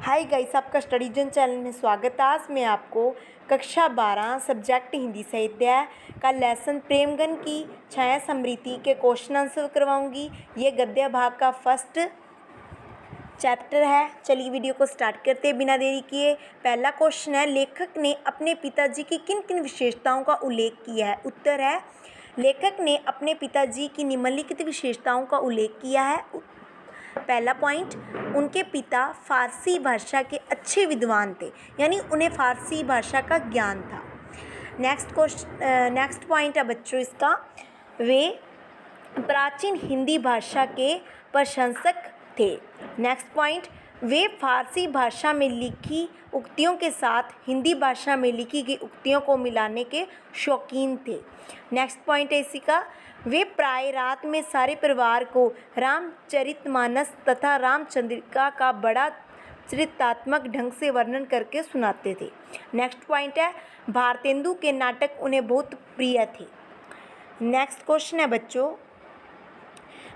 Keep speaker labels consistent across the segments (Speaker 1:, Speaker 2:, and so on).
Speaker 1: Hi guys, आपका study जन channel में स्वागत है। आज मैं आपको कक्षा 12 सब्जेक्ट हिंदी साहित्य का लेसन प्रेमगन की छाया समृद्धि के क्वेश्चन आंसर करवाऊंगी। ये गद्य भाग का फर्स्ट चैप्टर है। चलिए वीडियो को स्टार्ट करते हैं बिना देरी किए। पहला क्वेश्चन है, लेखक ने अपने पिताजी की किन किन विशेषताओं का उल्लेख किया है। उत्तर है, लेखक ने अपने पिताजी की निम्नलिखित विशेषताओं का उल्लेख किया है। पहला पॉइंट, उनके पिता फारसी भाषा के अच्छे विद्वान थे, यानी उन्हें फारसी भाषा का ज्ञान था। नेक्स्ट पॉइंट है बच्चों इसका, वे प्राचीन हिंदी भाषा के प्रशंसक थे। नेक्स्ट पॉइंट, वे फारसी भाषा में लिखी उक्तियों के साथ हिंदी भाषा में लिखी गई उक्तियों को मिलाने के शौकीन थे। नेक्स्ट पॉइंट है इसी का, वे प्राय रात में सारे परिवार को रामचरितमानस तथा रामचंद्रिका का बड़ा चरित्रात्मक ढंग से वर्णन करके सुनाते थे। नेक्स्ट पॉइंट है, भारतेंदु के नाटक उन्हें बहुत प्रिय थे। नेक्स्ट क्वेश्चन है बच्चों,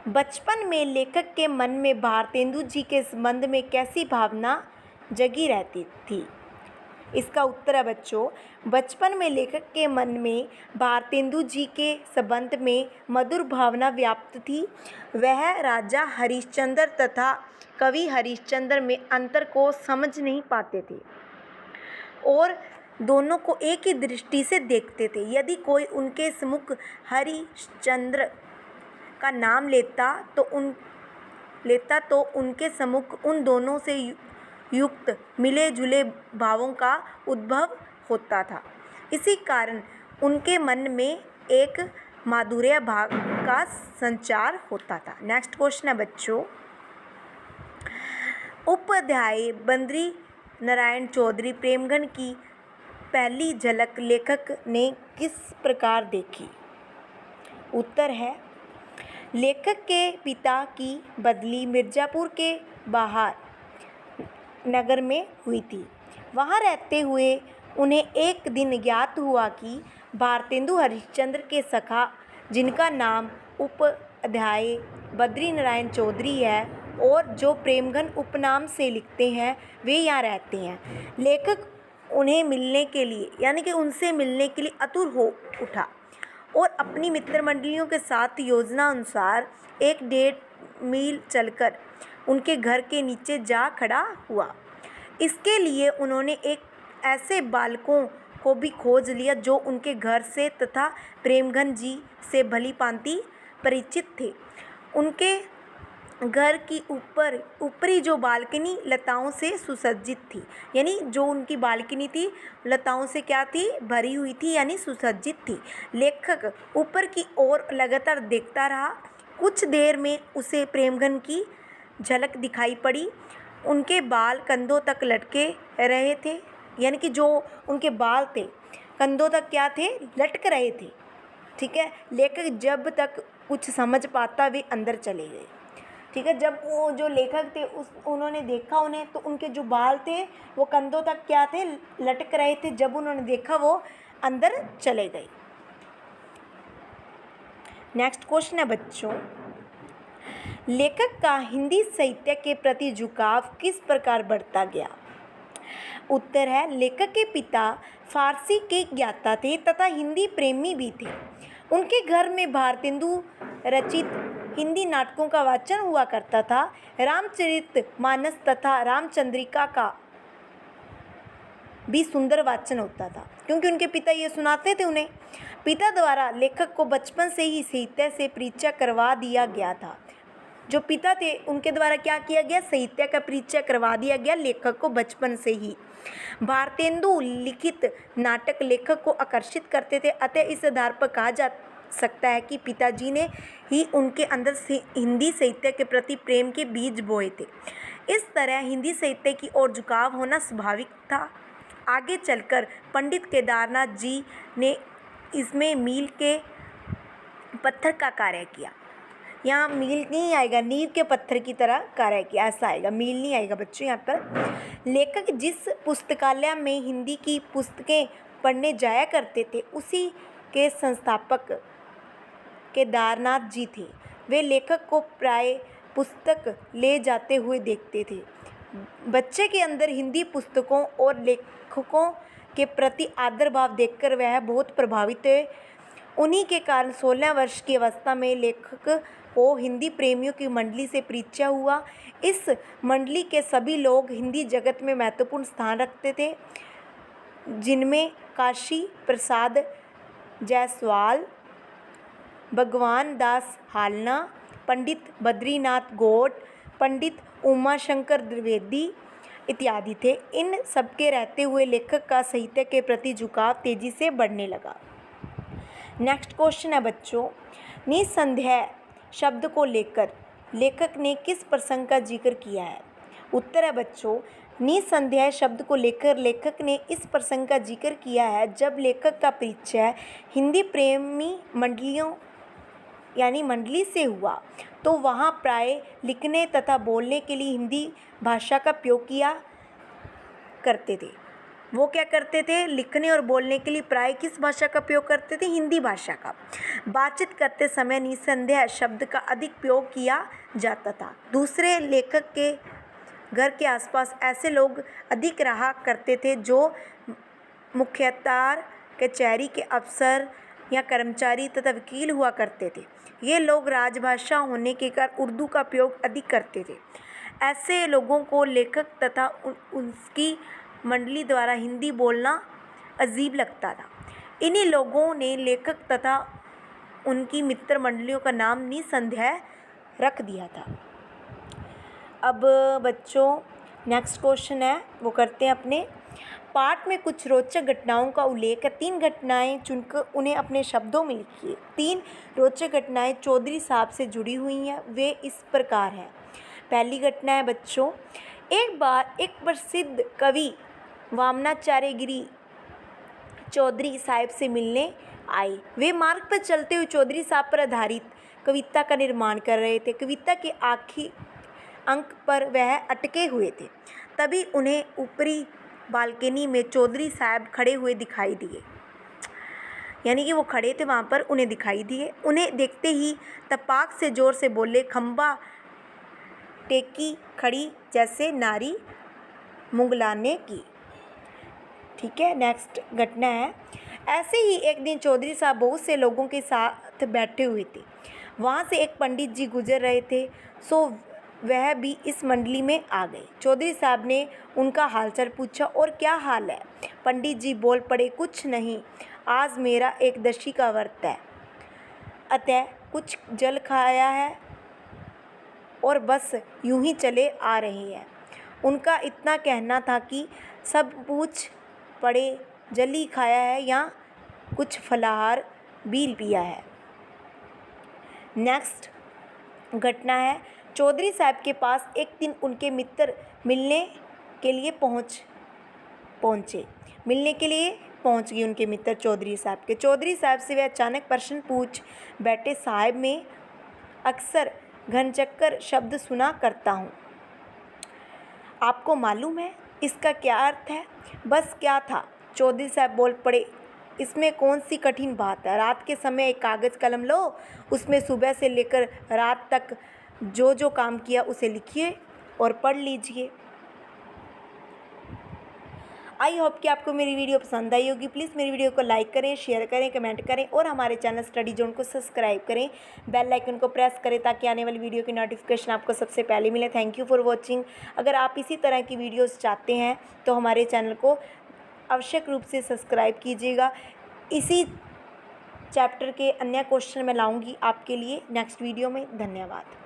Speaker 1: बचपन में लेखक के मन में भारतेंदु जी के संबंध में कैसी भावना जगी रहती थी। इसका उत्तर है बच्चों, बचपन में लेखक के मन में भारतेंदु जी के संबंध में मधुर भावना व्याप्त थी। वह राजा हरिश्चंद्र तथा कवि हरिश्चंद्र में अंतर को समझ नहीं पाते थे और दोनों को एक ही दृष्टि से देखते थे। यदि कोई उनके सम्मुख हरिश्चंद्र का नाम लेता तो उनके सम्मुख उन दोनों से युक्त मिले जुले भावों का उद्भव होता था। इसी कारण उनके मन में एक माधुर्य भाव का संचार होता था। नेक्स्ट क्वेश्चन है बच्चों, उपाध्याय बद्री नारायण चौधरी प्रेमगन की पहली झलक लेखक ने किस प्रकार देखी। उत्तर है, लेखक के पिता की बदली मिर्ज़ापुर के बाहर नगर में हुई थी। वहाँ रहते हुए उन्हें एक दिन ज्ञात हुआ कि भारतेंदु हरिश्चंद्र के सखा, जिनका नाम उपाध्याय बद्री नारायण चौधरी है और जो प्रेमगन उपनाम से लिखते हैं, वे यहाँ रहते हैं। लेखक उन्हें मिलने के लिए यानी कि उनसे मिलने के लिए आतुर हो उठा और अपनी मित्र मंडलियों के साथ योजना अनुसार 1.5 मील चलकर उनके घर के नीचे जा खड़ा हुआ। इसके लिए उन्होंने एक ऐसे बालकों को भी खोज लिया जो उनके घर से तथा प्रेमगन जी से भली भांति परिचित थे। उनके घर की ऊपरी जो बालकनी लताओं से सुसज्जित थी, यानी जो उनकी बालकनी थी लताओं से क्या थी, भरी हुई थी, यानी सुसज्जित थी। लेखक ऊपर की ओर लगातार देखता रहा। कुछ देर में उसे प्रेमगन की झलक दिखाई पड़ी। उनके बाल कंधों तक लटके रहे थे, यानी कि जो उनके बाल थे कंधों तक क्या थे, लटक रहे थे। ठीक है, लेखक जब तक कुछ समझ पाता वे अंदर चले गए। ठीक है, जब वो जो लेखक थे उन्होंने देखा उन्हें, तो उनके जो बाल थे वो कंधों तक क्या थे, लटक रहे थे। जब उन्होंने देखा वो अंदर चले गए। नेक्स्ट क्वेश्चन है बच्चों, लेखक का हिंदी साहित्य के प्रति झुकाव किस प्रकार बढ़ता गया। उत्तर है, लेखक के पिता फारसी के ज्ञाता थे तथा हिंदी प्रेमी भी थे। उनके घर में भारतेंदु रचित हिंदी नाटकों का वाचन हुआ करता था। रामचरितमानस तथा रामचंद्रिका का भी सुंदर वाचन होता था, क्योंकि उनके पिता ये सुनाते थे उन्हें। पिता द्वारा लेखक को बचपन से ही साहित्य से परिचय करवा दिया गया था। जो पिता थे उनके द्वारा क्या किया गया, साहित्य का परिचय करवा दिया गया लेखक को बचपन से ही। भारतेंदु लिखित नाटक लेखक को आकर्षित करते थे, अतः इस आधार पर कहा जा सकता है कि पिताजी ने ही उनके अंदर से हिंदी साहित्य के प्रति प्रेम के बीज बोए थे। इस तरह हिंदी साहित्य की ओर झुकाव होना स्वाभाविक था। आगे चलकर पंडित केदारनाथ जी ने इसमें मील के पत्थर का कार्य किया। यहाँ मील नहीं आएगा, नींव के पत्थर की तरह कार्य किया, ऐसा आएगा, मील नहीं आएगा बच्चों यहाँ पर। लेखक जिस पुस्तकालय में हिंदी की पुस्तकें पढ़ने जाया करते थे, उसी के संस्थापक केदारनाथ जी थे। वे लेखक को प्राय पुस्तक ले जाते हुए देखते थे। बच्चे के अंदर हिंदी पुस्तकों और लेखकों के प्रति आदर भाव देखकर वह बहुत प्रभावित हुए। उन्हीं के कारण 16 वर्ष की अवस्था में लेखक को हिंदी प्रेमियों की मंडली से परिचय हुआ। इस मंडली के सभी लोग हिंदी जगत में महत्वपूर्ण स्थान रखते थे, जिनमें काशी प्रसाद जायसवाल, भगवान दास हालना, पंडित बद्रीनाथ गोड, पंडित उमाशंकर द्विवेदी इत्यादि थे। इन सबके रहते हुए लेखक का साहित्य के प्रति झुकाव तेजी से बढ़ने लगा। नेक्स्ट क्वेश्चन है बच्चों, निसंदेह शब्द को लेकर लेखक ने किस प्रसंग का जिक्र किया है? उत्तर है बच्चों, निसंदेह शब्द को लेकर लेखक ने इस प्रसंग का जिक्र किया है जब लेखक का परिचय हिंदी प्रेमी मंडलियों यानी मंडली से हुआ, तो वहाँ प्राय लिखने तथा बोलने के लिए हिंदी भाषा का प्रयोग किया करते थे। वो क्या करते थे? लिखने और बोलने के लिए प्राय किस भाषा का प्रयोग करते थे? हिंदी भाषा का। बातचीत करते समय निसंदेह शब्द का अधिक प्रयोग किया जाता था। दूसरे लेखक के घर के आसपास ऐसे लोग अधिक रहा करते थे जो मुख्यतः कचहरी के अफसर या कर्मचारी तथा वकील हुआ करते थे। ये लोग राजभाषा होने के कारण उर्दू का प्रयोग अधिक करते थे। ऐसे लोगों को लेखक तथा उसकी मंडली द्वारा हिंदी बोलना अजीब लगता था। इन्हीं लोगों ने लेखक तथा उनकी मित्र मंडलियों का नाम निसंदेह रख दिया था। अब बच्चों नेक्स्ट क्वेश्चन है वो करते हैं अपने पाठ में कुछ रोचक घटनाओं का उल्लेख है। 3 घटनाएं चुनकर उन्हें अपने शब्दों में लिखिए। 3 रोचक घटनाएं चौधरी साहब से जुड़ी हुई हैं, वे इस प्रकार हैं। पहली घटना है बच्चों, एक बार एक प्रसिद्ध कवि वामनाचार्य गिरी चौधरी साहब से मिलने आए। वे मार्ग पर चलते हुए चौधरी साहब पर आधारित कविता का निर्माण कर रहे थे। कविता के आखिरी अंक पर वह अटके हुए थे। तभी उन्हें ऊपरी बालकनी में चौधरी साहब खड़े हुए दिखाई दिए, यानी कि वो खड़े थे वहाँ पर, उन्हें दिखाई दिए। उन्हें देखते ही तपाक से ज़ोर से बोले, खंबा टेकी खड़ी जैसे नारी मुगलाने की। ठीक है, नेक्स्ट घटना है, ऐसे ही एक दिन चौधरी साहब बहुत से लोगों के साथ बैठे हुए थे। वहाँ से एक पंडित जी गुजर रहे थे, सो वह भी इस मंडली में आ गए। चौधरी साहब ने उनका हालचाल पूछा, और क्या हाल है? पंडित जी बोल पड़े, कुछ नहीं, आज मेरा एकदशी का व्रत है, अतः कुछ जल खाया है और बस यूं ही चले आ रहे हैं। उनका इतना कहना था कि सब पूछ पड़े, जल ही खाया है या कुछ फलाहार भी पिया है। नेक्स्ट घटना है, चौधरी साहब के पास एक दिन उनके मित्र मिलने के लिए पहुंच गए उनके मित्र चौधरी साहब के। चौधरी साहब से वे अचानक प्रश्न पूछ बैठे, साहब मैं अक्सर घनचक्कर शब्द सुना करता हूँ, आपको मालूम है इसका क्या अर्थ है? बस क्या था? चौधरी साहब बोल पड़े, इसमें कौन सी कठिन बात है? रात के समय एक कागज़ कलम लो, उसमें सुबह से लेकर रात तक जो जो काम किया उसे लिखिए और पढ़ लीजिए। आई होप कि आपको मेरी वीडियो पसंद आई होगी। प्लीज़ मेरी वीडियो को लाइक करें, शेयर करें, कमेंट करें और हमारे चैनल स्टडी जोन को सब्सक्राइब करें। बेल आइकन को प्रेस करें ताकि आने वाली वीडियो की नोटिफिकेशन आपको सबसे पहले मिले। Thank you for watching. अगर आप इसी तरह की वीडियोज़ चाहते हैं तो हमारे चैनल को आवश्यक रूप से सब्सक्राइब कीजिएगा। इसी चैप्टर के अन्य क्वेश्चन मैं लाऊंगी आपके लिए नेक्स्ट वीडियो में। धन्यवाद।